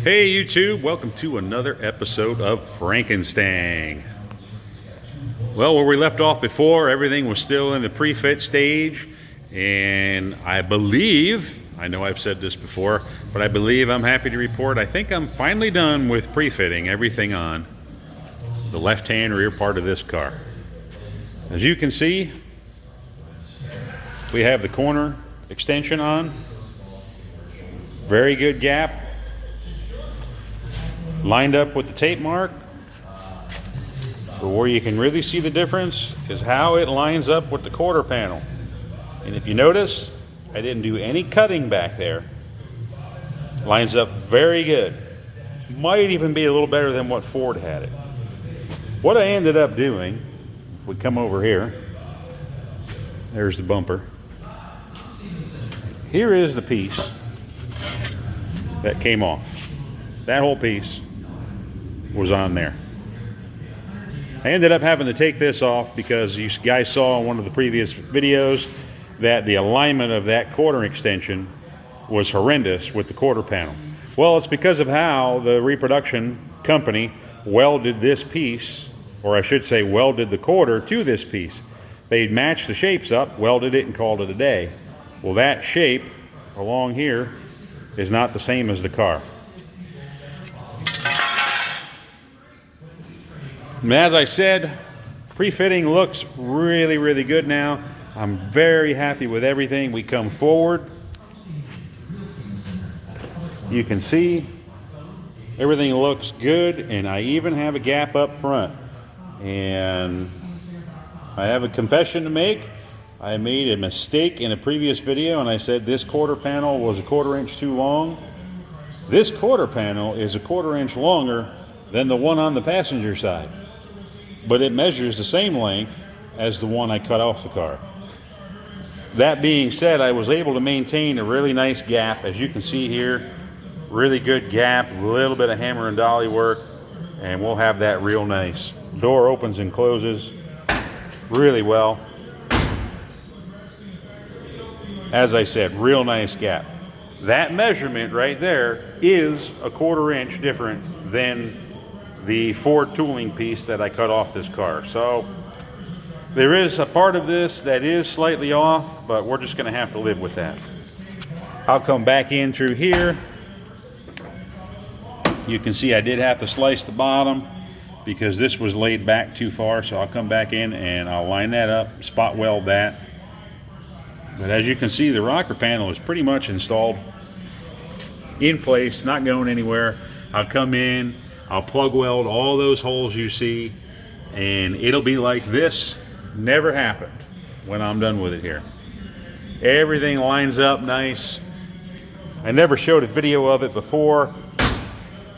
Hey YouTube, welcome to another episode of Frankenstang. Well, where we left off before, everything was still in the pre-fit stage, and I believe, I know I've said this before, but I believe I'm happy to report I think I'm finally done with pre-fitting everything on the left-hand rear part of this car. As you can see, we have the corner extension on. Very good gap. Lined up with the tape mark. But where you can really see the difference is how it lines up with the quarter panel. And if you notice, I didn't do any cutting back there. Lines up very good. Might even be a little better than what Ford had it. What I ended up doing, we come over here. There's the bumper. Here is the piece that came off. That whole piece was on there. I ended up having to take this off because you guys saw in one of the previous videos that the alignment of that quarter extension was horrendous with the quarter panel. Well, it's because of how the reproduction company welded this piece, or I should say welded the quarter to this piece. They matched the shapes up, welded it, and called it a day. Well, that shape along here is not the same as the car. And as I said, pre-fitting looks really, really good now. I'm very happy with everything. We come forward. You can see everything looks good, and I even have a gap up front. And I have a confession to make. I made a mistake in a previous video, and I said this quarter panel was a 1/4 inch too long. This quarter panel is a 1/4 inch longer than the one on the passenger side, but it measures the same length as the one I cut off the car. That being said, I was able to maintain a really nice gap. As you can see here, really good gap, a little bit of hammer and dolly work, and we'll have that real nice. Door opens and closes really well. As I said, real nice gap. That measurement right there is a 1/4 inch different than the Ford tooling piece that I cut off this car. So there is a part of this that is slightly off, but we're just going to have to live with that. I'll come back in through here. You can see I did have to slice the bottom because this was laid back too far, so I'll come back in and I'll line that up, spot weld that. But as you can see, the rocker panel is pretty much installed in place, not going anywhere. I'll come in, I'll plug weld all those holes you see, and it'll be like this never happened when I'm done with it here. Everything lines up nice. I never showed a video of it before.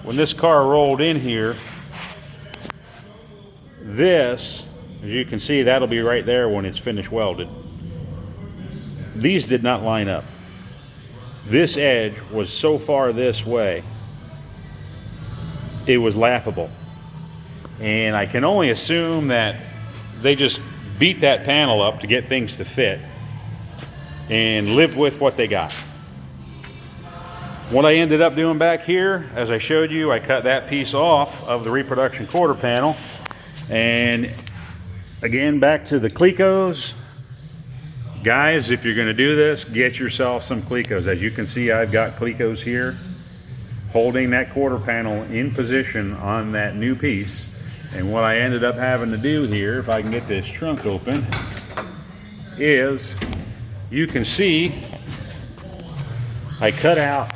When this car rolled in here, this, as you can see, that'll be right there when it's finished welded. These did not line up. This edge was so far this way, it was laughable. And I can only assume that they just beat that panel up to get things to fit and live with what they got. What I ended up doing back here, as I showed you, I cut that piece off of the reproduction quarter panel. And again, back to the Clecos. Guys, if you're going to do this, get yourself some Clecos. As you can see, I've got Clecos here holding that quarter panel in position on that new piece. And what I ended up having to do here, if I can get this trunk open, is you can see I cut out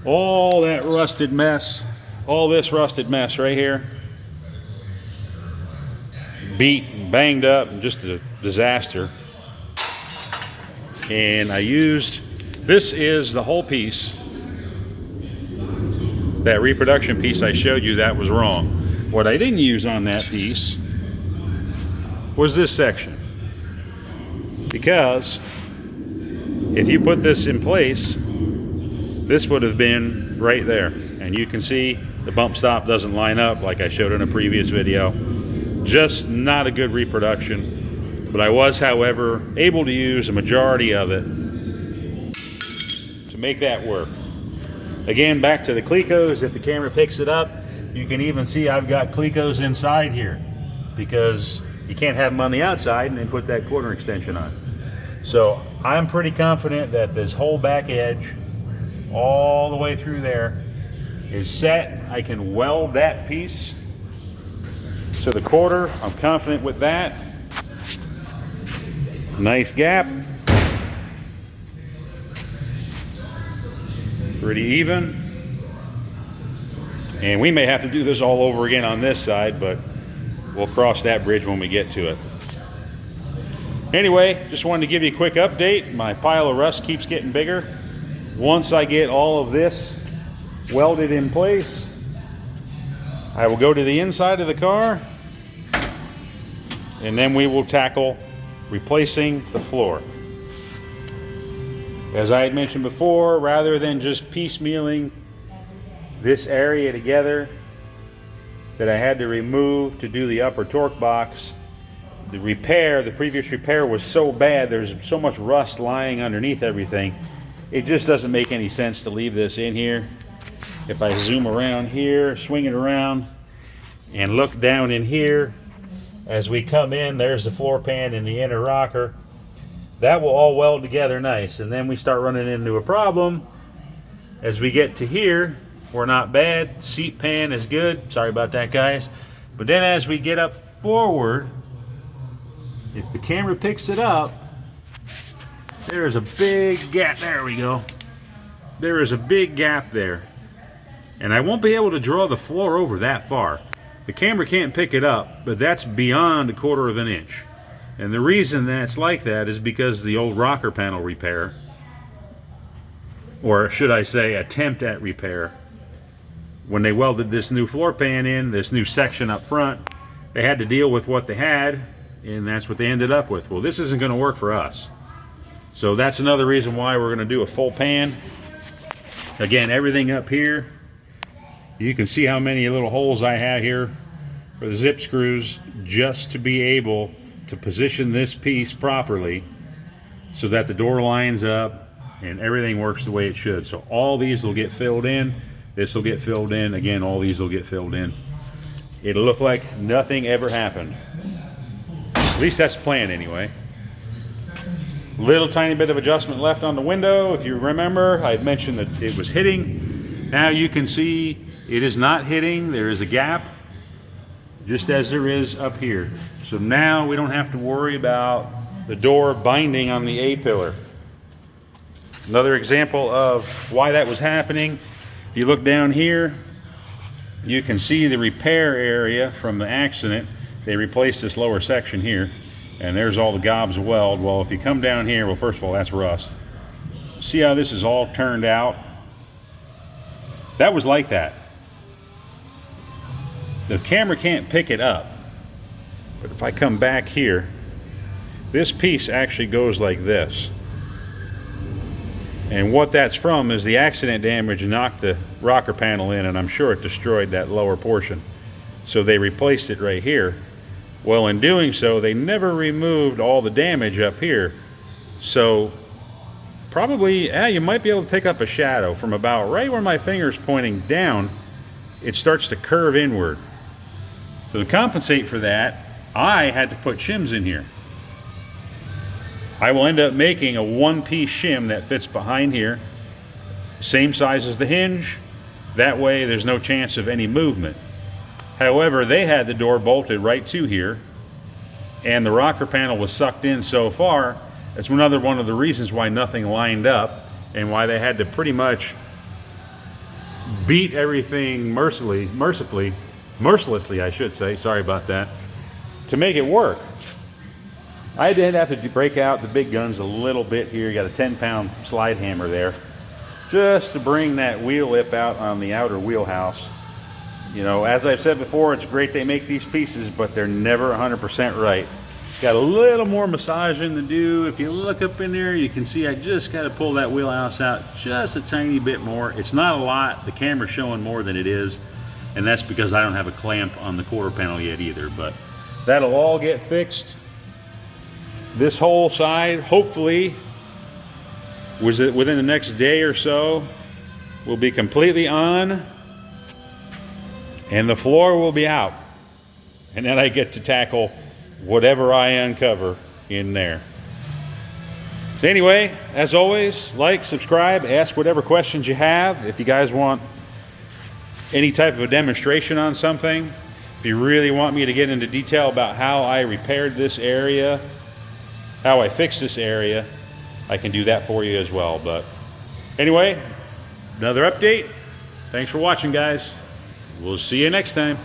all that rusted mess, all this rusted mess right here. Beat and banged up and just a disaster. And I used, this is the whole piece, that reproduction piece I showed you that was wrong. What I didn't use on that piece was this section, because if you put this in place, this would have been right there. And you can see the bump stop doesn't line up like I showed in a previous video. Just not a good reproduction. But I was, however, able to use a majority of it to make that work. Again, back to the Clecos. If the camera picks it up, you can even see I've got Clecos inside here, because you can't have them on the outside and then put that quarter extension on. So I'm pretty confident that this whole back edge all the way through there is set. I can weld that piece to the quarter. I'm confident with that. Nice gap. Pretty even. And we may have to do this all over again on this side, but we'll cross that bridge when we get to it. Anyway, just wanted to give you a quick update. My pile of rust keeps getting bigger. Once I get all of this welded in place, I will go to the inside of the car, and then we will tackle replacing the floor. As I had mentioned before, rather than just piecemealing this area together that I had to remove to do the upper torque box, the previous repair was so bad, there's so much rust lying underneath everything, it just doesn't make any sense to leave this in here. If I zoom around here, swing it around, and look down in here, as we come in, there's the floor pan and the inner rocker. That will all weld together nice, and then we start running into a problem. As we get to here, we're not bad. Seat pan is good. Sorry about that, guys. But then as we get up forward, if the camera picks it up, there's a big gap. There we go. There is a big gap there. And I won't be able to draw the floor over that far. The camera can't pick it up, but that's beyond a quarter of an inch. And the reason that's like that is because the old rocker panel repair, or should I say attempt at repair, when they welded this new floor pan in, this new section up front, they had to deal with what they had, and that's what they ended up with. Well, this isn't going to work for us. So that's another reason why we're going to do a full pan. Again, everything up here, you can see how many little holes I have here for the zip screws, just to be able to position this piece properly so that the door lines up and everything works the way it should. So all these will get filled in. This will get filled in. Again, all these will get filled in. It'll look like nothing ever happened. At least that's the plan anyway. Little tiny bit of adjustment left on the window. If you remember, I had mentioned that it was hitting. Now you can see it is not hitting. There is a gap, just as there is up here. So now we don't have to worry about the door binding on the A-pillar. Another example of why that was happening, if you look down here, you can see the repair area from the accident. They replaced this lower section here, and there's all the gobs of weld. Well, if you come down here, well, first of all, that's rust. See how this is all turned out? That was like that. The camera can't pick it up, but if I come back here, this piece actually goes like this. And what that's from is the accident damage knocked the rocker panel in, and I'm sure it destroyed that lower portion. So they replaced it right here. Well, in doing so, they never removed all the damage up here. So probably, you might be able to pick up a shadow from about right where my finger's pointing down. It starts to curve inward. So to compensate for that, I had to put shims in here. I will end up making a one-piece shim that fits behind here, same size as the hinge. That way there's no chance of any movement. However, they had the door bolted right to here, and the rocker panel was sucked in so far. That's another one of the reasons why nothing lined up, and why they had to pretty much beat everything mercilessly, I should say, sorry about that, to make it work. I did have to break out the big guns a little bit here. You got a 10-pound slide hammer there, just to bring that wheel lip out on the outer wheelhouse. You know, as I've said before, it's great they make these pieces, but they're never 100% right. Got a little more massaging to do. If you look up in there, you can see I just got to pull that wheelhouse out just a tiny bit more. It's not a lot. The camera's showing more than it is, and that's because I don't have a clamp on the quarter panel yet either, but that'll all get fixed. This whole side, hopefully, within the next day or so, will be completely on and the floor will be out. And then I get to tackle whatever I uncover in there. So anyway, as always, like, subscribe, ask whatever questions you have. If you guys want any type of a demonstration on something, if you really want me to get into detail about how I repaired this area, how I fixed this area, I can do that for you as well. But anyway, another update. Thanks for watching, guys. We'll see you next time.